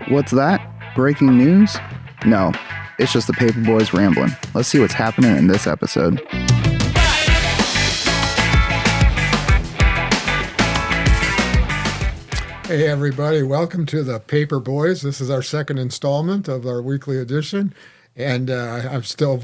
What's that? Breaking news? No, it's just the Paper Boyz rambling. Let's see what's happening in this episode. Hey everybody, welcome to the Paper Boyz. This is our second installment of our weekly edition, and I'm still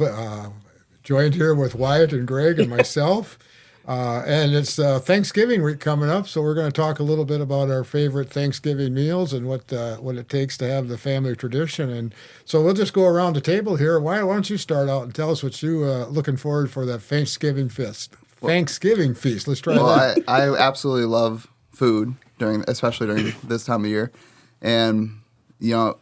joined here with Wyatt and Greg and myself. And it's Thanksgiving week coming up, so we're going to talk a little bit about our favorite Thanksgiving meals and what it takes to have the family tradition. And so we'll just go around the table here. Wyatt, why don't you start out and tell us what you looking forward for that Thanksgiving feast? Thanksgiving feast. Let's try that. I absolutely love food especially during this time of year, and you know,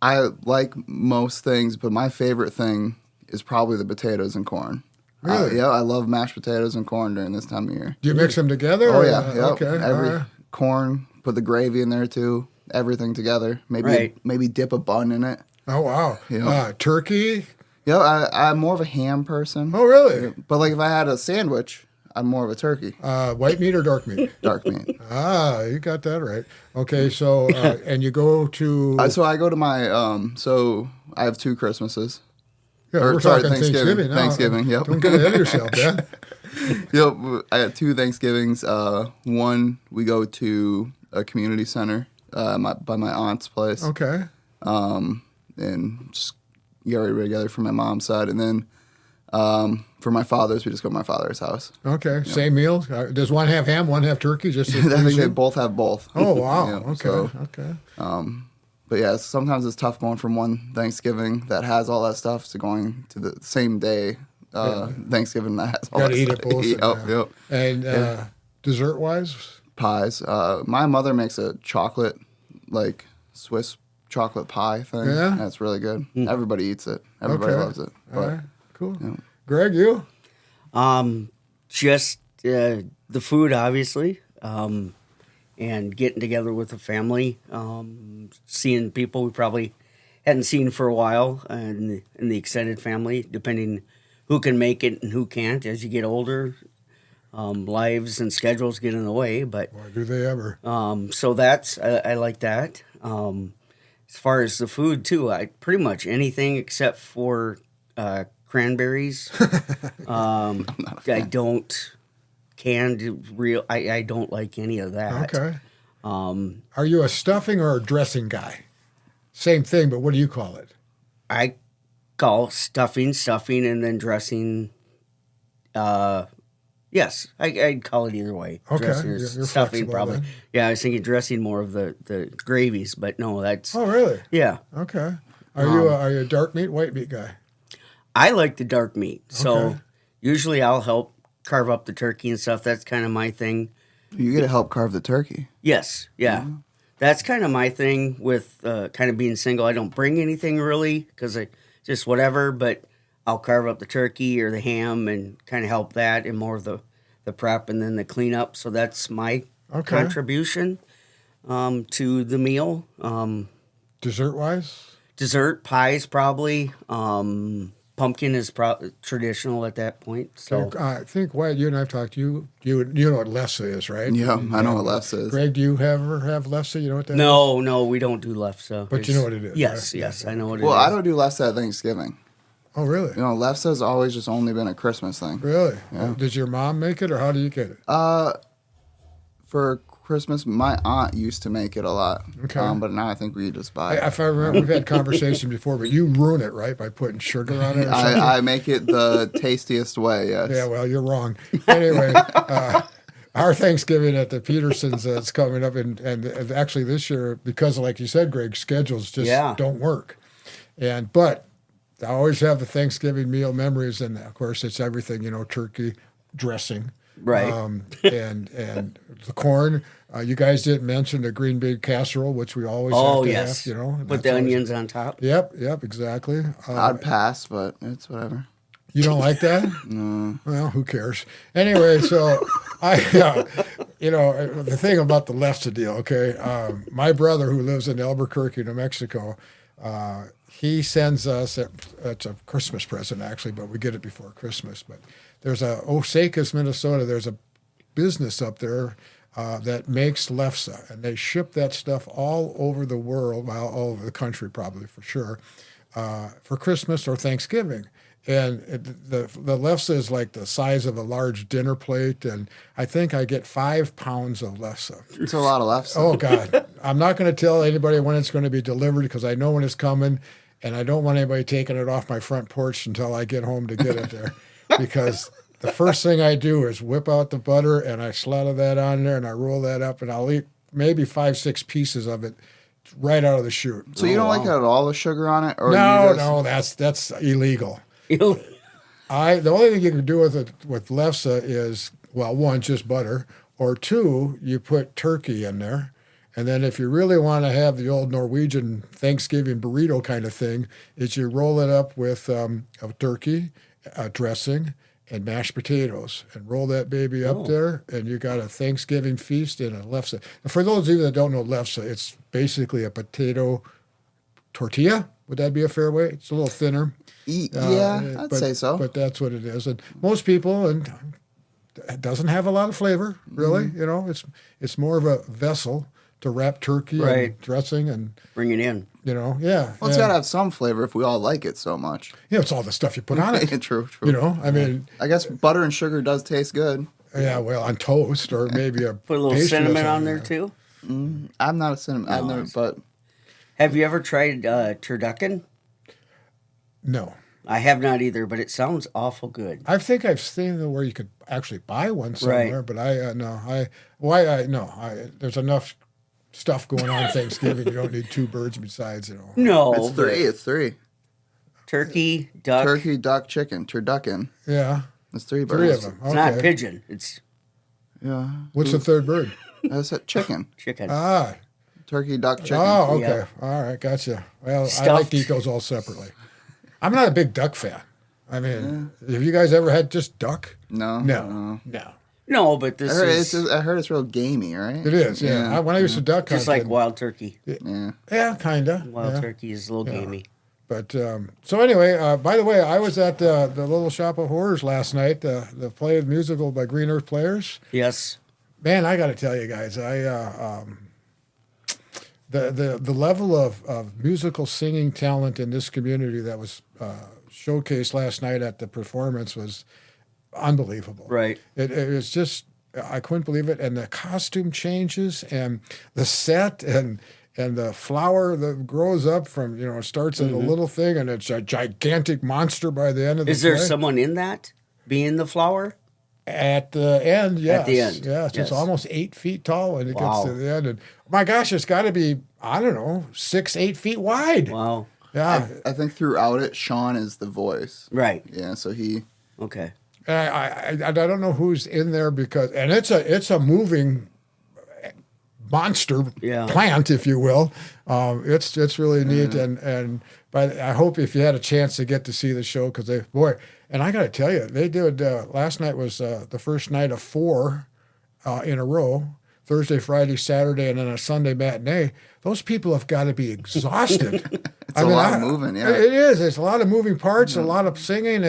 I like most things, but my favorite thing is probably the potatoes and corn. Really? Yeah, I love mashed potatoes and corn during this time of year. Do you mix them together? Oh, yeah. Yep. Okay. Corn, put the gravy in there too, everything together. Maybe dip a bun in it. Oh, wow. Yeah. Turkey? Yeah, I'm more of a ham person. Oh, really? But like if I had a sandwich, I'm more of a turkey. White meat or dark meat? Dark meat. You got that right. Okay, so, and you go to... So I go to my, so I have 2 Christmases. Yeah, we're talking Thanksgiving now. Thanksgiving, yep. Don't get ahead of yourself, man. Yep, I have 2 Thanksgivings. One, we go to a community center by my aunt's place. Okay. And just get everybody together for my mom's side. And then for my father's, we just go to my father's house. Okay, Yep. same meal? Does one have ham, one have turkey? Just I think they both have both. Oh, wow. Yeah, Okay, so, okay. But yeah, sometimes it's tough going from one Thanksgiving that has all that stuff to going to the same day Thanksgiving that has all Got to that eat stuff. it both. Yep. And dessert-wise? Pies. My mother makes a chocolate, like Swiss chocolate pie thing. Yeah? That's really good. Everybody eats it. Everybody loves it. But, All right, cool. Yeah. Greg, you? Just the food, obviously, and getting together with the family, seeing people we probably hadn't seen for a while, and the extended family, depending who can make it and who can't. As you get older, lives and schedules get in the way, but Boy, do they ever. so I like that. As far as the food too, I pretty much anything except for cranberries. I don't I don't like any of that. Okay. Are you a stuffing or a dressing guy? Same thing, but what do you call it? I call stuffing, and then dressing. Yes, I'd call it either way. Okay, Dressing or you're stuffing flexible probably. then. Yeah, I was thinking dressing more of the gravies, but no, that's Oh, really? yeah. Okay. Are you a dark meat, white meat guy? I like the dark meat, so Okay. usually I'll help carve up the turkey and stuff. That's kind of my thing. you get to help carve the turkey. Yes, yeah. That's kind of my thing with kind of being single. I don't bring anything really because I just whatever, but I'll carve up the turkey or the ham and kind of help that and more of the prep and then the cleanup. So that's my contribution to the meal. Dessert-wise? Dessert, pies probably. Pumpkin is traditional at that point. So I think, Wyatt, you and I have talked. You know what lefse is, right? Yeah, I know what lefse is. Greg, do you ever have lefse? You know what that is? no, we don't do lefse. But you know what it is, Yes, right? yes, I know what it is. Well, I don't do lefse at Thanksgiving. Oh, really? You know, lefse has always just only been a Christmas thing. Really? Yeah. Did your mom make it, or how do you get it? For Christmas, my aunt used to make it a lot. Okay. But now I think we just buy it. If I remember, we've had conversation before, but you ruin it, right, by putting sugar on it or something? I make it the tastiest way, yes. Yeah, well, you're wrong. Anyway, our Thanksgiving at the Petersons is coming up, and actually this year, because like you said, Greg, schedules just don't work. But I always have the Thanksgiving meal memories, and of course it's everything, turkey, dressing. Right. And the corn. You guys didn't mention the green bean casserole, which we always have to have, Put the onions on top. Yep, exactly. I'd pass, but it's whatever. You don't like that? No. Well, who cares? Anyway, so the thing about the lefse deal, okay? My brother, who lives in Albuquerque, New Mexico, he sends us, it's a Christmas present actually, but we get it before Christmas. But there's Osakis, Minnesota, there's a business up there that makes lefse, and they ship that stuff all over the world, well, all over the country probably for sure, for Christmas or Thanksgiving. And the lefse is like the size of a large dinner plate, and I think I get 5 pounds of lefse. It's a lot of lefse. Oh, God. I'm not going to tell anybody when it's going to be delivered because I know when it's coming, and I don't want anybody taking it off my front porch until I get home to get it there. Because the first thing I do is whip out the butter, and I slather that on there, and I roll that up, and I'll eat maybe 5-6 pieces of it right out of the chute. So you don't like it at all, the sugar on it? Or No, that's illegal. The only thing you can do with it with lefse is, well, one, just butter, or two, you put turkey in there. And then if you really want to have the old Norwegian Thanksgiving burrito kind of thing, is you roll it up with a turkey, dressing, and mashed potatoes, and roll that baby up there, and you got a Thanksgiving feast in a lefse. And for those of you that don't know lefse, it's basically a potato tortilla. Would that be a fair way? It's a little thinner. Yeah, I'd say so. But that's what it is. And most people, and it doesn't have a lot of flavor, really. Mm-hmm. You know, it's more of a vessel to wrap turkey and dressing and bring it in. You know, yeah. Well, it's got to have some flavor if we all like it so much. Yeah, it's all the stuff you put on it. True. You know, I mean, I guess butter and sugar does taste good. Yeah, well, on toast or maybe Put a little cinnamon on there too. I'm not a cinnamon, but have you ever tried turducken? No. I have not either, but it sounds awful good. I think I've seen where you could actually buy one somewhere, Right. but there's enough stuff going on Thanksgiving. You don't need 2 birds besides, you know. No, it's 3. It's 3. Turkey, duck. Turkey, duck, chicken, turducken. Yeah. It's 3 3 birds. of them. It's not pigeon. It's Yeah. What's the third bird? That's it. Chicken. chicken. Ah. Turkey, duck, chicken. Oh, okay. Yeah. All right, gotcha. Well, I like Stuffed. to eat those all separately. I'm not a big duck fan. I mean, have you guys ever had just duck? No. No. No, but this is I heard it's real gamey, right? It is, yeah. When I used to duck hunt, just like wild turkey. Yeah. kind of. Wild turkey is a little gamey. But so anyway, by the way, I was at the Little Shop of Horrors last night, the play of musical by Green Earth Players. Yes. Man, I got to tell you guys, the level of musical singing talent in this community that was showcased last night at the performance was unbelievable. Right. It was just, I couldn't believe it. And the costume changes and the set and the flower that grows up from, starts as a little thing and it's a gigantic monster by the end of the Is there play. someone in that being the flower? At the end, yes. At the end, yes. It's almost 8 feet tall when it gets to the end. And my gosh, it's got to be, I don't know, 6-8 feet wide. Wow. Yeah. I think throughout it, Sean is the voice. Right. Yeah, so he. Okay. I don't know who's in there because, and it's a moving monster plant, if you will. It's really neat, but I hope if you had a chance to get to see the show because and I got to tell you, they did. Last night was the first night of 4 in a row. Thursday, Friday, Saturday, and then a Sunday matinee. Those people have got to be exhausted. It's a lot of moving, yeah. It is. It's a lot of moving parts, a lot of singing,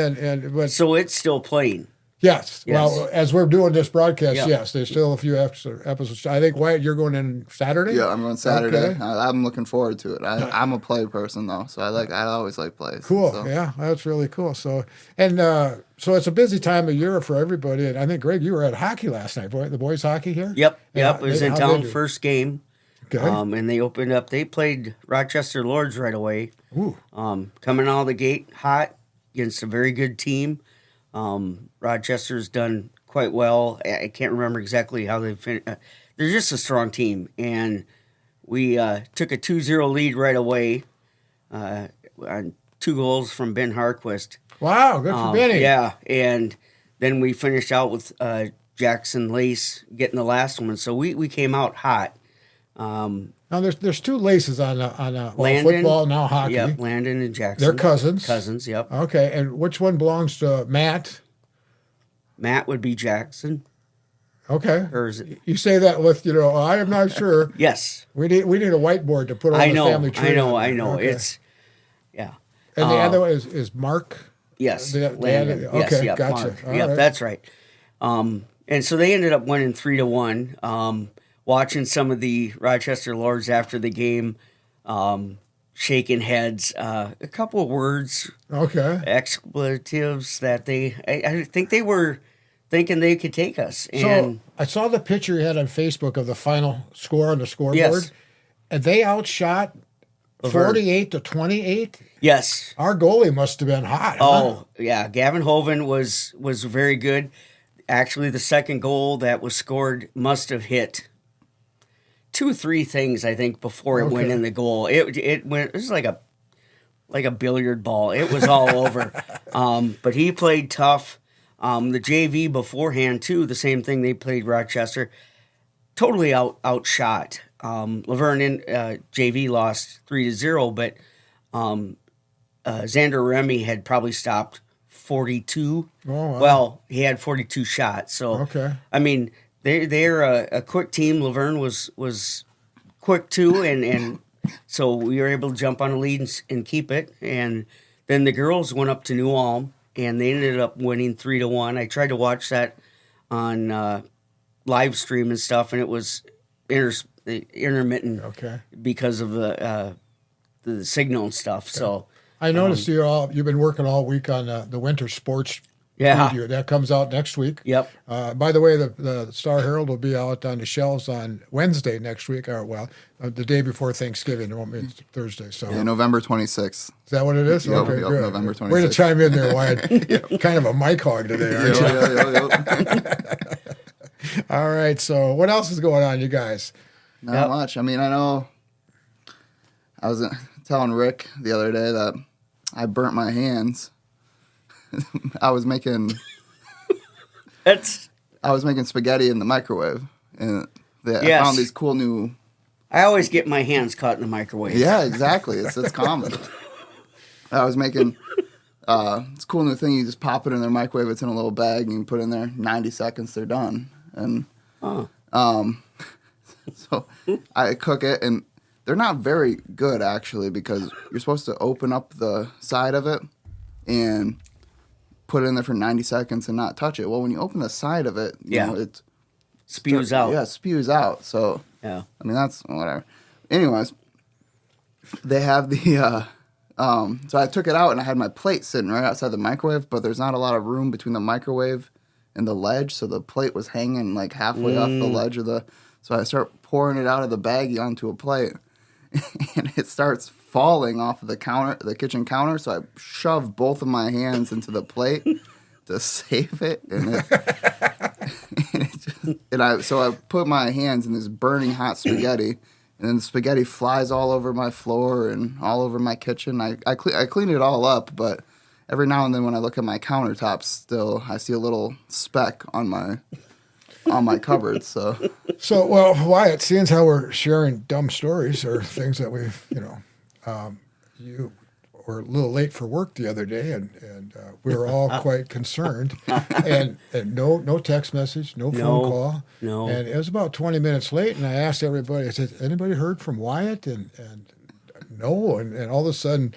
but So it's still playing. yes. Yes. Well, as we're doing this broadcast, Yeah. yes, there's still a few episodes. I think, Wyatt, you're going in Saturday? Yeah, I'm going Saturday. Okay. I'm looking forward to it. I'm a play person though, so I always like plays. Cool. So. Yeah, that's really cool. So it's a busy time of year for everybody. And I think, Greg, you were at hockey last night, the boys hockey here? Yep. Yeah, It was in how'd town they do? first game. Okay. And they opened up. They played Rochester Lords right away. Ooh. Coming out of the gate hot against a very good team. Rochester's done quite well. I can't remember exactly how they finished. They're just a strong team. And we took a 2-0 lead right away on 2 goals from Ben Harquist. Wow, good for Benny. Yeah, and then we finished out with Jackson Lace getting the last one. So we came out hot. Now there's 2 laces on Landon, football, now hockey. Yep, Landon and Jackson. They're cousins. Cousins, yep. Okay, and which one belongs to Matt? Matt would be Jackson. Okay. Or is it? You say that with, I am not sure. Yes. We need a whiteboard to put on the family tree. I on know. there. Okay. It's, yeah. And the other one is Mark? Yes. The Landon. other- Yes, okay, yep, gotcha. Mark. All Yep, right. that's right. And And so they ended up winning 3-1. Watching some of the Rochester Lords after the game, shaking heads, a couple of words, expletives that I think they were thinking they could take us. And so I saw the picture you had on Facebook of the final score on the scoreboard, yes. and they outshot 48-28. Yes, our goalie must have been hot. Oh yeah, Gavin Hoven was very good. Actually, the second goal that was scored must have hit 2 or 3 things, I think, before it went in the goal. It was like a billiard ball. It was all over. But he played tough. The JV beforehand too, the same thing. They played Rochester, totally outshot. Laverne and JV lost 3-0, but Xander Remy had probably stopped 42. Oh, wow. Well, he had 42 shots. So I mean, they're a quick team. Laverne was quick too, and so we were able to jump on a lead and keep it. And then the girls went up to New Ulm, and they ended up winning 3-1. I tried to watch that on live stream and stuff, and it was intermittent because of the signal and stuff. So I noticed you've been working all week on the winter sports. Preview. That comes out next week. Yep. By the way, the Star Herald will be out on the shelves on Wednesday next week, or the day before Thanksgiving. It won't be Thursday. So November 26th. Is that what it is? Yep, Okay, good. November 26th. Way to chime in there, Wyatt. Kind of a mic hog today, aren't you? All right. So what else is going on, you guys? Not much. I mean, I know I was telling Rick the other day that I burnt my hands. I was making spaghetti in the microwave, and I found these cool new. I always get my hands caught in the microwave. Yeah, exactly. It's common. I was making this cool new thing. You just pop it in their microwave. It's in a little bag, and you put it in there. 90 seconds, they're done. And so I cook it, and they're not very good actually, because you're supposed to open up the side of it and put it in there for 90 seconds and not touch it. Well, when you open the side of it, you know, it spews out. Yeah, it spews out. So, I mean, that's whatever. Anyways, they have the, so I took it out and I had my plate sitting right outside the microwave, but there's not a lot of room between the microwave and the ledge, so the plate was hanging like halfway off the ledge so I start pouring it out of the baggie onto a plate, and it starts falling off of the kitchen counter. So I shoved both of my hands into the plate to save it, so I put my hands in this burning hot spaghetti, and then the spaghetti flies all over my floor and all over my kitchen. I cleaned it all up, but every now and then when I look at my countertops, still I see a little speck on my cupboard. So well, Wyatt, seeing how we're sharing dumb stories or things that we've, you were a little late for work the other day, and we were all quite concerned. And no text message, no phone call. No. And it was about 20 minutes late, and I asked everybody, I said, anybody heard from Wyatt? And no. And all of a sudden,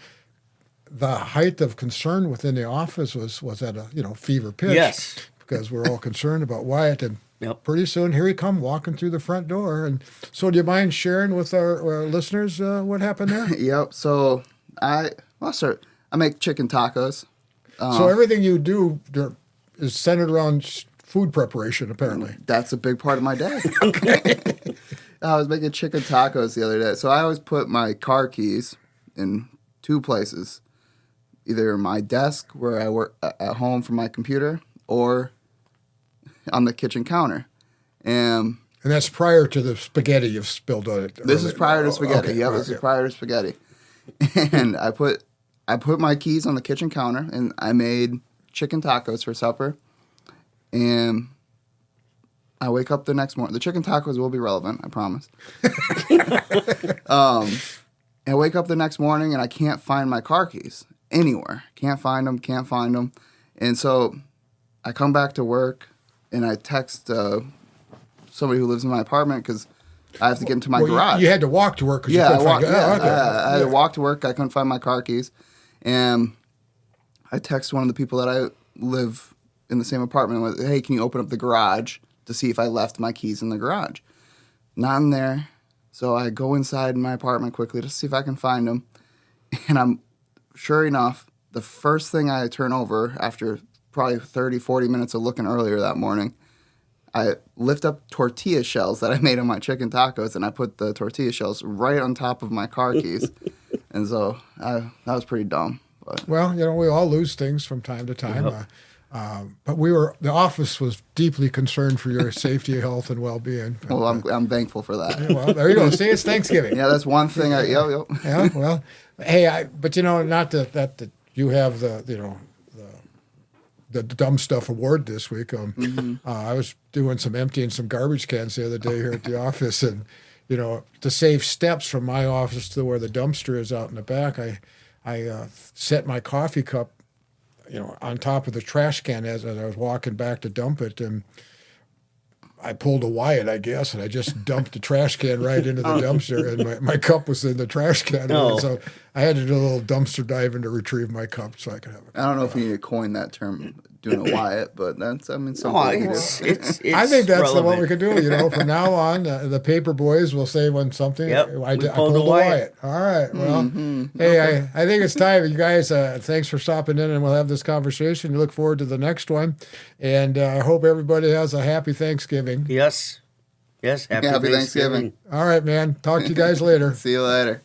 the height of concern within the office was at a fever pitch. Yes. Because we're all concerned about Wyatt, and pretty soon here he come walking through the front door. And so, do you mind sharing with our listeners what happened there? Yep. So I make chicken tacos. So everything you do is centered around food preparation, apparently. That's a big part of my day. I was making chicken tacos the other day. So I always put my car keys in 2 places, either my desk where I work at home from my computer, or on the kitchen counter. And that's prior to the spaghetti you've spilled on it. This is prior to spaghetti. Okay. This is prior to spaghetti. And I put my keys on the kitchen counter, and I made chicken tacos for supper. And I wake up the next morning. The chicken tacos will be relevant, I promise. I wake up the next morning, and I can't find my car keys anywhere. Can't find them. And so I come back to work, and I text somebody who lives in my apartment because I have to get into my garage. You had to walk to work because you couldn't find I had to walk to work. I couldn't find my car keys. And I text one of the people that I live in the same apartment. And went, hey, can you open up the garage to see if I left my keys in the garage? Not in there. So I go inside my apartment quickly to see if I can find them. And sure enough, the first thing I turn over after probably 30, 40 minutes of looking earlier that morning, I lift up tortilla shells that I made on my chicken tacos, and I put the tortilla shells right on top of my car keys. And so that was pretty dumb. But. Well, we all lose things from time to time. Yep. But the office was deeply concerned for your safety, health, and well-being. But, Well, I'm thankful for that. well, there you go. See, it's Thanksgiving. Yeah, that's one thing. Yep. Yeah, well, hey, but not that you have the dumb stuff award this week. I was doing some emptying some garbage cans the other day here at the office, and to save steps from my office to where the dumpster is out in the back, I set my coffee cup, on top of the trash can as I was walking back to dump it, and I pulled a Wyatt, I guess, and I just dumped the trash can right into the dumpster, and my cup was in the trash can. Oh. So I had to do a little dumpster diving to retrieve my cup so I could have a cup. I don't know if you need to coin that term, doing a Wyatt, but that's, something No, you can do. it's I think that's relevant. what we could do. From now on, the Paper Boys will say when something. Yep, I we pulled pulled a a Wyatt. All right. Well, hey, Okay. I think it's time. You guys, thanks for stopping in, and we'll have this conversation. You look forward to the next one, and I hope everybody has a happy Thanksgiving. Yes. Happy Happy Thanksgiving. Thanksgiving. All right, man. Talk to you guys later. See you later.